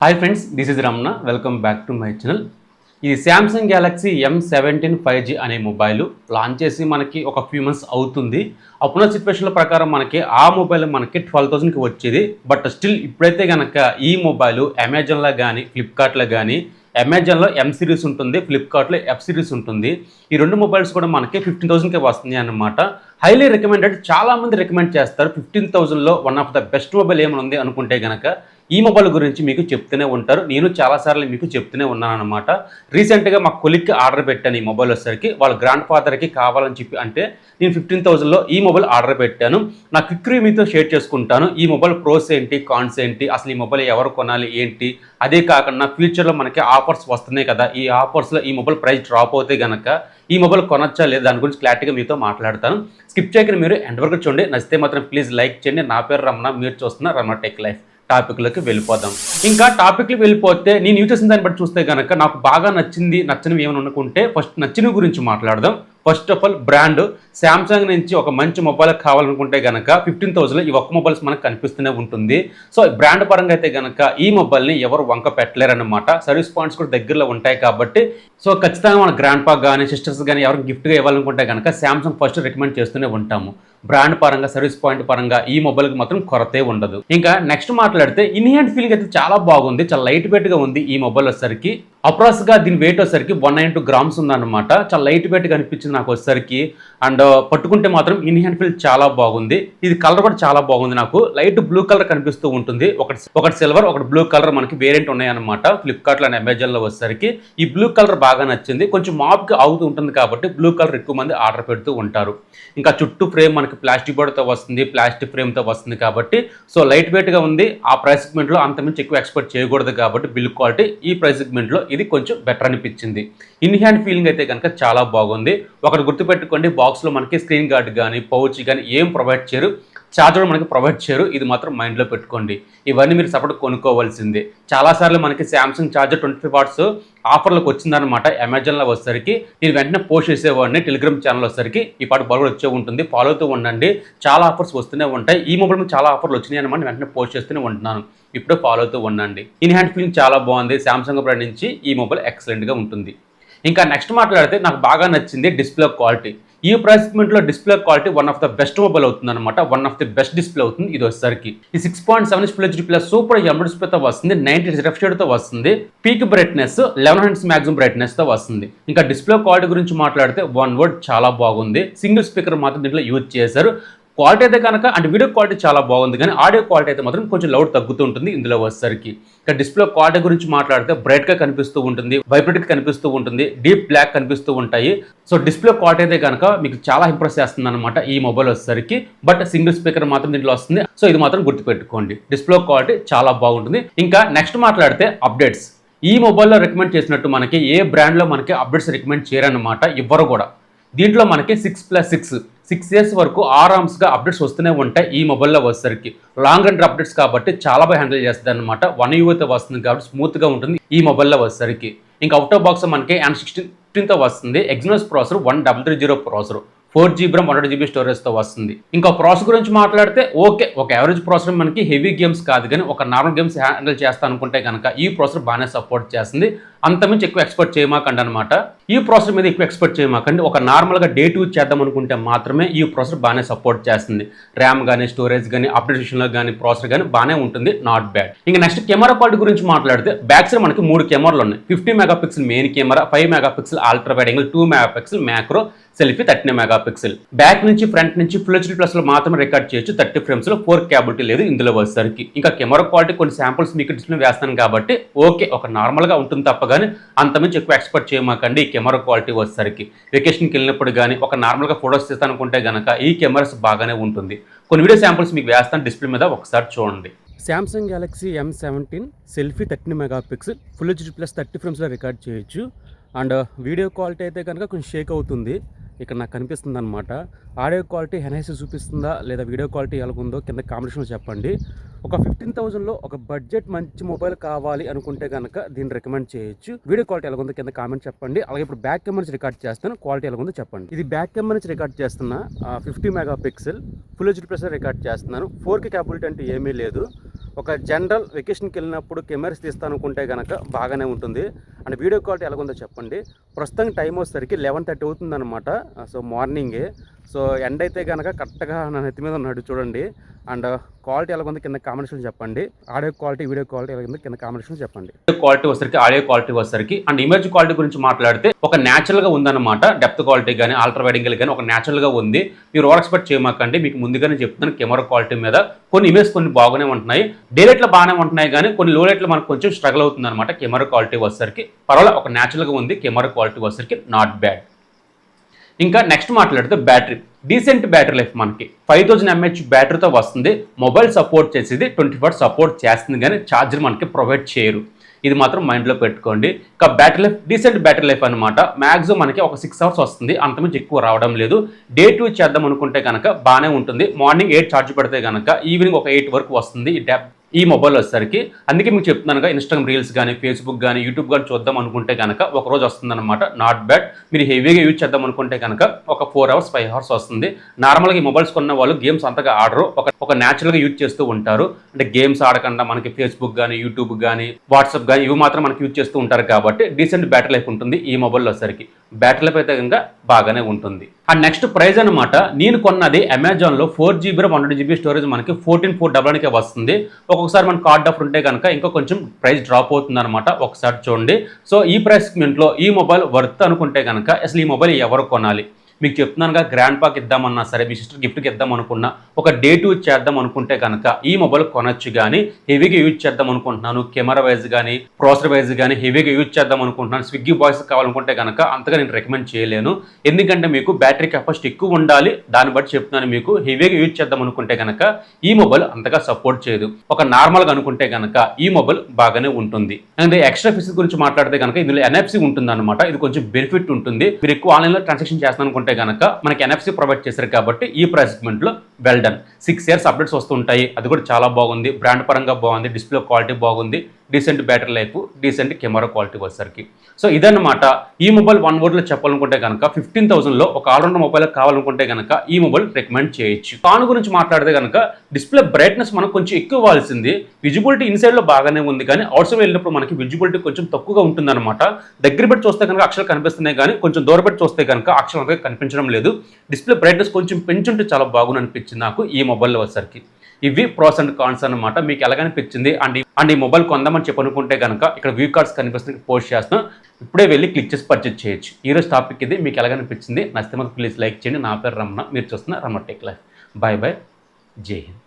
Hi friends, this is Ramana. Welcome back to my channel. ఇది Samsung Galaxy M17 5G అనే mobile launch చేసి మనకి ఒక ఫ్యూ మంత్స్ అవుతుంది. అప్పుడున్న సిచ్యువేషన్ల ప్రకారం మనకి ఆ మొబైల్ మనకి 12,000కి వచ్చేది. బట్ స్టిల్ ఇప్పుడైతే కనుక ఈ మొబైల్ అమెజాన్లో కానీ ఫ్లిప్కార్ట్లో కానీ, అమెజాన్లో M సిరీస్ ఉంటుంది, ఫ్లిప్కార్ట్లో F సిరీస్ ఉంటుంది. ఈ రెండు మొబైల్స్ కూడా మనకి 15,000కే వస్తుంది అన్నమాట. Highly recommended. చాలామంది రికమెండ్ చేస్తారు. 15,000లో one of the best mobile ఏమైనా అనుకుంటే కనుక ఈ మొబైల్ గురించి మీకు చెప్తూనే ఉంటారు. నేను చాలాసార్లు మీకు చెప్తూనే ఉన్నాను అనమాట. రీసెంట్గా మా కొలిక్కి ఆర్డర్ పెట్టాను ఈ మొబైల్ వచ్చేసరికి. వాళ్ళ గ్రాండ్ ఫాదర్కి కావాలని చెప్పి అంటే నేను 15,000లో ఈ మొబైల్ ఆర్డర్ పెట్టాను. నా క్విక్ రివ్యూ మీతో షేర్ చేసుకుంటాను. ఈ మొబైల్ ప్రోస్ ఏంటి, కాన్స్ ఏంటి, అసలు ఈ మొబైల్ ఎవరు కొనాలి ఏంటి, అదే కాకుండా ఫ్యూచర్లో మనకి ఆఫర్స్ వస్తున్నాయి కదా, ఈ ఆఫర్స్లో ఈ మొబైల్ ప్రైస్ డ్రాప్ అవుతే కనుక ఈ మొబైల్ కొనొచ్చా లేదా దాని గురించి క్లారిటీగా మీతో మాట్లాడతాను. స్కిప్ చేయకుండా మీరు ఎండ్ వరకు చూడండి. నచ్చితే మాత్రం ప్లీజ్ లైక్ చేయండి. నా పేరు రమణ, మీరు చూస్తున్న రమణ టెక్ లైఫ్. టాపిక్లోకి వెళ్ళిపోదాం. ఇంకా టాపిక్లు వెళ్ళిపోతే నేను యూజ్ చేసిన దాన్ని బట్టి చూస్తే కనుక నాకు బాగా నచ్చినవి ఏమైనా అనుకుంటే ఫస్ట్ నచ్చిన గురించి మాట్లాడదాం. First of all brand. Samsung నుంచి ఒక మంచి మొబైల్ కావాలనుకుంటే కనుక 15,000లో ఈ ఒక్క మొబైల్స్ మనకు కనిపిస్తూనే ఉంటుంది. సో బ్రాండ్ పరంగా అయితే కనుక ఈ మొబైల్ని ఎవరు వంక పెట్టలేరన్నమాట. సర్వీస్ పాయింట్స్ కూడా దగ్గరలో ఉంటాయి కాబట్టి సో ఖచ్చితంగా మన గ్రాండ్ పా కానీ సిస్టర్స్ కానీ ఎవరికి గిఫ్ట్గా ఇవ్వాలనుకుంటే కనుక శాంసంగ్ ఫస్ట్ రికమెండ్ చేస్తూనే ఉంటాము. బ్రాండ్ పరంగా, సర్వీస్ పాయింట్ పరంగా ఈ మొబైల్కి మాత్రం కొరతే ఉండదు. ఇంకా నెక్స్ట్ మాట్లాడితే ఇన్ హ్యాండ్ ఫీలింగ్ అయితే చాలా బాగుంది. చాలా లైట్ వెయిట్గా ఉంది ఈ మొబైల్ వచ్చేసరికి. అప్రాక్స్గా దీని వెయిట్ వచ్చేసరికి 192 గ్రామ్స్ ఉందన్నమాట. చాలా లైట్ వెయిట్గా అనిపించింది నాకు వచ్చేసరికి. అండ్ పట్టుకుంటే మాత్రం ఇన్ హ్యాండ్ ఫీల్ చాలా బాగుంది. ఇది కలర్ కూడా చాలా బాగుంది. నాకు లైట్ బ్లూ కలర్ కనిపిస్తూ ఉంటుంది. ఒకటి సిల్వర్, ఒకటి బ్లూ కలర్ మనకి వేరియంట్ ఉన్నాయన్నమాట ఫ్లిప్కార్ట్లో అండ్ అమెజాన్లో వచ్చేసరికి. ఈ బ్లూ కలర్ బాగా నచ్చింది. కొంచెం మాప్కి అవుతూ ఉంటుంది కాబట్టి బ్లూ కలర్ ఎక్కువ మంది ఆర్డర్ పెడుతూ ఉంటారు. ఇంకా చుట్టూ ఫ్రేమ్ మనకి ప్లాస్టిక్ బోర్డ్తో వస్తుంది, ప్లాస్టిక్ ఫ్రేమ్తో వస్తుంది కాబట్టి సో లైట్ వెయిట్గా ఉంది. ఆ ప్రైస్ సెగ్మెంట్లో అంతమించి ఎక్కువ ఎక్స్పెక్ట్ చేయకూడదు కాబట్టి బిల్డ్ క్వాలిటీ ఈ ప్రైస్ సెగ్మెంట్లో ఇది కొంచెం బెటర్ అనిపించింది. ఇన్ హ్యాండ్ ఫీలింగ్ అయితే కనుక చాలా బాగుంది. ఒకటి గుర్తుపెట్టుకోండి, బాక్స్లో మనకి స్క్రీన్ గార్డ్ కానీ పౌచ్ కానీ ఏం ప్రొవైడ్ చేయరు, ఛార్జర్ మనకి ప్రొవైడ్ చేయరు. ఇది మాత్రం మైండ్లో పెట్టుకోండి. ఇవన్నీ మీరు సపరేట్ కొనుక్కోవాల్సిందే. చాలాసార్లు మనకి శాంసంగ్ ఛార్జర్ 25 వాట్స్ ఆఫర్లకు వచ్చిందనమాట అమెజాన్లో వచ్చేసరికి. నేను వెంటనే పోస్ట్ చేసేవాడిని టెలిగ్రామ్ ఛానల్ వచ్చేసరికి. ఈ పాటు బాగా వచ్చే ఉంటుంది, ఫాలో అవుతూ ఉండండి. చాలా ఆఫర్స్ వస్తూనే ఉంటాయి. ఈ మొబైల్ మీద చాలా ఆఫర్లు వచ్చినాయి అనమాట. వెంటనే పోస్ట్ చేస్తూనే ఉంటున్నాను. ఇప్పుడు ఫాలో అవుతూ ఉండండి. ఇన్ హ్యాండ్ ఫీలింగ్ చాలా బాగుంది. శాంసంగ్ బ్రాండ్ నుంచి ఈ మొబైల్ ఎక్సలెంట్గా ఉంటుంది. ఇంకా నెక్స్ట్ మాట్లాడితే నాకు బాగా నచ్చింది డిస్ప్లే క్వాలిటీ. ఈ ప్రైస్ సెగ్మెంట్లో display quality one of the best mobile అవుతుంది అనమాట. One of the best display అవుతుంది ఇది వచ్చేసరికి. ఈ 6.7 full HD plus super AMOLED డిస్ప్లేతో వస్తుంది. 90 రిఫ్రెష్ తో వస్తుంది. పీక్ బ్రైట్నెస్ 1100 మ్యాక్సిమం బ్రైట్నెస్ తో వస్తుంది. ఇంకా డిస్ప్లే క్వాలిటీ గురించి మాట్లాడితే వన్ వర్డ్ చాలా బాగుంది. సింగిల్ స్పీకర్ మాత్రం దీంట్లో యూజ్ చేశారు. క్వాలిటీ అయితే కనుక అంటే వీడియో క్వాలిటీ చాలా బాగుంది, కానీ ఆడియో క్వాలిటీ అయితే మాత్రం కొంచెం లౌడ్ తగ్గుతూ ఉంటుంది ఇందులో వచ్చేసరికి. ఇక డిస్ప్లే క్వాలిటీ గురించి మాట్లాడితే బ్రైట్గా కనిపిస్తూ ఉంటుంది, వైబ్రేట్గా కనిపిస్తూ ఉంటుంది, డీప్ బ్లాక్ కనిపిస్తూ ఉంటాయి. సో డిస్ప్లే క్వాలిటీ అయితే కనుక మీకు చాలా ఇంప్రెస్ చేస్తుంది అనమాట ఈ మొబైల్ వచ్చేసరికి. బట్ సింగిల్ స్పీకర్ మాత్రం దీంట్లో వస్తుంది. సో ఇది మాత్రం గుర్తుపెట్టుకోండి. డిస్ప్లే క్వాలిటీ చాలా బాగుంటుంది. ఇంకా నెక్స్ట్ మాట్లాడితే అప్డేట్స్. ఈ మొబైల్లో రికమెండ్ చేసినట్టు మనకి ఏ బ్రాండ్లో మనకి అప్డేట్స్ రికమెండ్ చేయరన్నమాట, ఇవ్వరు కూడా. దీంట్లో మనకి 6 ఇయర్స్ వరకు ఆరామ్స్గా అప్డేట్స్ వస్తూనే ఉంటాయి ఈ మొబైల్లో వచ్చేసరికి. లాంగ్ రన్ అప్డేట్స్ కాబట్టి చాలా బాగా హ్యాండిల్ చేస్తుంది అనమాట. 1 UI వస్తుంది కాబట్టి స్మూత్గా ఉంటుంది ఈ మొబైల్లో వచ్చేసరికి. ఇంకా అవుట్ ఆఫ్ బాక్స్ మనకి M16తో వస్తుంది. Exynos processor 1330 processor, 4GB RAM 128GB స్టోరేజ్తో వస్తుంది. ఇంకా ప్రాసెసర్ గురించి మాట్లాడితే ఓకే, ఒక యావరేజ్ ప్రాసెసర్ మనకి హెవీ గేమ్స్ కాదు, కానీ ఒక నార్మల్ గేమ్స్ హ్యాండిల్ చేస్తా అనుకుంటే కనుక ఈ ప్రాసెసర్ బాగానే సపోర్ట్ చేస్తుంది. అంతమించి ఎక్కువ ఎక్స్పెక్ట్ చేయమాకండి అనమాట. ఈ ప్రాసెసర్ మీద ఎక్కువ ఎక్స్పెక్ట్ చేయమాకండి. ఒక నార్మల్గా డే టు చేద్దాం అనుకుంటే మాత్రమే ఈ ప్రాసెసర్ బాగానే సపోర్ట్ చేస్తుంది. ర్యామ్ కానీ, స్టోరేజ్ కానీ, అప్డేషన్లో కానీ, ప్రాసెసర్ కానీ బాగానే ఉంటుంది, నాట్ బ్యాడ్. ఇంకా నెక్స్ట్ కెమెరా క్వాలిటీ గురించి మాట్లాడితే బ్యాక్ సైడ్ మనకి 3 కెమెరాలు ఉన్నాయి. 50 megapixel main camera, 5 megapixel ultra wide angle, 2 megapixel macro selfie, 30 megapixel. Back నుంచి ఫ్రంట్ నుంచి ఫుల్ హెచ్డీ ప్లస్లో మాత్రమే రికార్డ్ చేయొచ్చు. 30 ఫ్రేమ్స్లో 4 కేబిలిటీ లేదు ఇందులో వచ్చేసరికి. ఇంకా కెమెరా క్వాలిటీ కొన్ని శాంపుల్స్ మీకు డిస్ప్లే వేస్తాను కాబట్టి ఓకే, ఒక నార్మల్గా ఉంటుంది తప్ప కానీ అంతమించి ఎక్కువ ఎక్స్పెక్ట్ చేయమాకండి ఈ కెమెరా క్వాలిటీ వచ్చేసరికి. వెకేషన్కి వెళ్ళినప్పుడు కానీ ఒక నార్మల్గా ఫోటోస్ తీస్తాను అనుకుంటే కనుక ఈ కెమెరాస్ బాగానే ఉంటుంది. కొన్ని వీడియో శాంపుల్స్ మీకు వేస్తాను డిస్ప్లే మీద, ఒకసారి చూడండి. Samsung Galaxy M17 selfie 30 megapixel full HD plus 30 ఫ్రేమ్స్లో రికార్డ్ చేయొచ్చు. అండ్ వీడియో క్వాలిటీ అయితే కనుక కొంచెం షేక్ అవుతుంది, ఇక్కడ నాకు కనిపిస్తుంది అనమాట. ఆడియో క్వాలిటీ ఎన్హాన్స్ చూపిస్తుందా లేదా వీడియో క్వాలిటీ ఎలాగుందో కింద కాంబినేషన్లో చెప్పండి. ఒక 15,000లో ఒక బడ్జెట్ మంచి మొబైల్ కావాలి అనుకుంటే కనుక దీన్ని రికమెండ్ చేయొచ్చు. వీడియో క్వాలిటీ ఎలాగుందో కింద కామెంట్ చెప్పండి. అలాగే ఇప్పుడు బ్యాక్ కెమెరా నుంచి రికార్డ్ చేస్తాను, క్వాలిటీ ఎలాగుందో చెప్పండి. ఇది బ్యాక్ కెమెరా నుంచి రికార్డ్ చేస్తున్న 50 megapixel full HD plus record చేస్తున్నాను. 4K కేబిలిటీ అంటే ఏమీ లేదు. ఒక జనరల్ వెకేషన్కి వెళ్ళినప్పుడు కెమెరాస్ తీస్తాను అనుకుంటే కనుక బాగానే ఉంటుంది. అండ్ వీడియో క్వాలిటీ ఎలాగుందో చెప్పండి. ప్రస్తుతం టైం వచ్చేసరికి 11:30 అవుతుందన్నమాట. సో మార్నింగే. సో ఎండ్ అయితే కనుక కరెక్ట్గా నా నెత్తి మీద ఉన్నాడు చూడండి. అండ్ క్వాలిటీ ఎలాగుందో కింద కామెంట్స్లో చెప్పండి. ఆడియో క్వాలిటీ, వీడియో క్వాలిటీ ఎలాగుందో కింద కామెంట్స్లో చెప్పండి. క్వాలిటీ వచ్చేసరికి, ఆడియో క్వాలిటీ వచ్చేసరికి అండ్ ఇమేజ్ క్వాలిటీ గురించి మాట్లాడితే ఒక న్యాచురల్గా ఉందన్నమాట. డెప్త్ క్వాలిటీ కానీ, అల్ట్రా వైడ్ యాంగిల్ కానీ ఒక న్యాచురల్గా ఉంది. మీరు ఓవర్ ఎక్స్పెక్ట్ చేయమాకండి. మీకు ముందుగానే చెప్తున్నాను, కెమెరా క్వాలిటీ మీద కొన్ని ఇమేజ్ కొన్ని బాగానే ఉంటున్నాయి, డేలైట్లో బాగానే ఉంటున్నాయి, కానీ కొన్ని లో లైట్లో మనకు కొంచెం స్ట్రగుల్ అవుతుంది అనమాట. కెమెరా క్వాలిటీ వచ్చేసరికి పర్వాలేదు, ఒక న్యాచురల్గా ఉంది. కెమెరా క్వాలిటీ వచ్చేసరికి నాట్ బ్యాడ్. ఇంకా నెక్స్ట్ మాట్లాడితే బ్యాటరీ, డీసెంట్ బ్యాటరీ లైఫ్ మనకి 5000 mAh బ్యాటరీతో వస్తుంది. మొబైల్ సపోర్ట్ చేసేది 24 సపోర్ట్ చేస్తుంది, కానీ ఛార్జర్ మనకి ప్రొవైడ్ చేయరు. ఇది మాత్రం మైండ్లో పెట్టుకోండి. ఇంకా battery life decent battery life అనమాట. మ్యాక్సిమం మనకి ఒక 6 hours వస్తుంది, అంతమించి ఎక్కువ రావడం లేదు. డే 2 చేద్దాం అనుకుంటే కనుక బాగానే ఉంటుంది. మార్నింగ్ 8 ఛార్జ్ పెడితే కనుక ఈవినింగ్ ఒక 8 వరకు వస్తుంది ఈ మొబైల్ వచ్చేసరికి. అందుకే మీకు చెప్తున్నాను, ఇన్స్టాగ్రామ్ రీల్స్ కానీ, ఫేస్బుక్ కానీ, యూట్యూబ్ కానీ చూద్దాం అనుకుంటే కనుక ఒక రోజు వస్తుందన్నమాట. Not bad. మీరు హెవీగా యూజ్ చేద్దాం అనుకుంటే కనుక ఒక 4 hours 5 hours వస్తుంది. నార్మల్గా ఈ మొబైల్స్ కొన్న వాళ్ళు గేమ్స్ అంతగా ఆడరు, ఒక న్యాచురల్గా యూజ్ చేస్తూ ఉంటారు. అంటే గేమ్స్ ఆడకుండా మనకి ఫేస్బుక్ కానీ, యూట్యూబ్ కానీ, వాట్సాప్ కానీ ఇవి మాత్రం మనకి యూజ్ చేస్తూ ఉంటారు. కాబట్టి డీసెంట్ బ్యాటరీ లైఫ్ ఉంటుంది ఈ మొబైల్లో వచ్చేసరికి. బ్యాటరీ లైఫ్ అయితే కనుక బాగానే ఉంటుంది. అండ్ నెక్స్ట్ ప్రైస్ అనమాట. నేను కొన్నది అమెజాన్లో 4GB 100GB స్టోరేజ్ మనకి 14,499కే వస్తుంది. ఒక్కొక్కసారి మన కార్డ్ ఆఫర్ ఉంటే కనుక ఇంకా కొంచెం ప్రైస్ డ్రాప్ అవుతుంది అనమాట. ఒకసారి చూడండి. సో ఈ ప్రైస్ సెగ్మెంట్లో ఈ మొబైల్ వర్త్ అనుకుంటే కనుక అసలు ఈ మొబైల్ ఎవరు కొనాలి? మీకు చెప్తున్నానుగా, గ్రాండ్ పాకి ఇద్దామన్నా సరే, మీ సిస్టర్ గిఫ్ట్కి ఇద్దాం అనుకున్నా, ఒక డే 2 చేద్దాం అనుకుంటే కనుక ఈ మొబైల్ కొనొచ్చు. కానీ హెవీగా యూజ్ చేద్దాం అనుకుంటున్నాను, కెమెరా వైజ్ కానీ, ప్రాసెసర్ వైజ్ కానీ హెవీగా యూజ్ చేద్దాం అనుకుంటున్నాను, స్విగ్గీ బాయ్స్ కావాలనుకుంటే కనుక అంతగా నేను రికమెండ్ చేయలేను. ఎందుకంటే మీకు బ్యాటరీ కెపాసిటీ ఎక్కువ ఉండాలి. దాన్ని బట్టి చెప్తున్నాను, మీకు హెవీగా యూజ్ చేద్దాం అనుకుంటే కనుక ఈ మొబైల్ అంతగా సపోర్ట్ చేయదు. ఒక నార్మల్గా అనుకుంటే కనుక ఈ మొబైల్ బాగానే ఉంటుంది. అండ్ ఎక్స్ట్రా ఫీచర్స్ గురించి మాట్లాడితే కనుక ఇందులో NFC ఉంటుంది అనమాట. ఇది కొంచెం బెనిఫిట్ ఉంటుంది. మీరు ఎక్కువ ఆన్లైన్లో ట్రాన్సాక్షన్ చేస్తాను అనుకుంటే కనుక మనకి NFC ప్రొవైడ్ చేశారు కాబట్టి ఈ ప్రైస్ సెగ్మెంట్లో వెల్ డన్. 6 years అప్డేట్స్ వస్తుంటాయి, అది కూడా చాలా బాగుంది. బ్రాండ్ పరంగా బాగుంది, డిస్ప్లే క్వాలిటీ బాగుంది, decent battery life, decent camera quality వచ్చేసరికి. సో ఇదన్నమాట ఈ మొబైల్. 1 wordలో చెప్పాలనుకుంటే కనుక 15,000లో ఒక ఆల్రౌండర్ మొబైల్ కావాలనుకుంటే కనుక ఈ మొబైల్ రికమెండ్ చేయొచ్చు. కాను గురించి మాట్లాడితే కనుక డిస్ప్లే బ్రైట్నెస్ మనకు కొంచెం ఎక్కువ ఇవ్వాల్సింది. విజిబిలిటీ ఇన్సైడ్లో బాగానే ఉంది, కానీ అవుట్ సైడ్ వెళ్ళినప్పుడు మనకి విజిబిలిటీ కొంచెం తక్కువగా ఉంటుంది అనమాట. దగ్గర పెట్టి చూస్తే కనుక అక్షరాలు కనిపిస్తున్నాయి, కానీ కొంచెం దూరం పెట్టి చూస్తే కనుక అక్షరాలు కనిపించడం లేదు. డిస్ప్లే బ్రైట్నెస్ కొంచెం పెంచుంటే చాలా బాగుంది అనిపించింది నాకు ఈ మొబైల్లో వచ్చేసరికి. ఇవి ప్రోస్ అండ్ కాన్స్ అనమాట. మీకు ఎలాగనిపించింది? అండ్ ఈ మొబైల్ కొందామని చెప్పనుకుంటే కనుక ఇక్కడ వ్యూ కార్డ్స్ కనిపిస్తుంది, పోస్ట్ చేస్తాం. ఇప్పుడే వెళ్ళి క్లిక్ చేసి పర్చేజ్ చేయొచ్చు. ఈరోజు టాపిక్ ఇది. మీకు ఎలాగనిపించింది? నచ్చితే మాకు ప్లీజ్ లైక్ చేయండి. నా పేరు రమణ, మీరు చూస్తున్న Raman tech life. Bye bye, జై హింద్.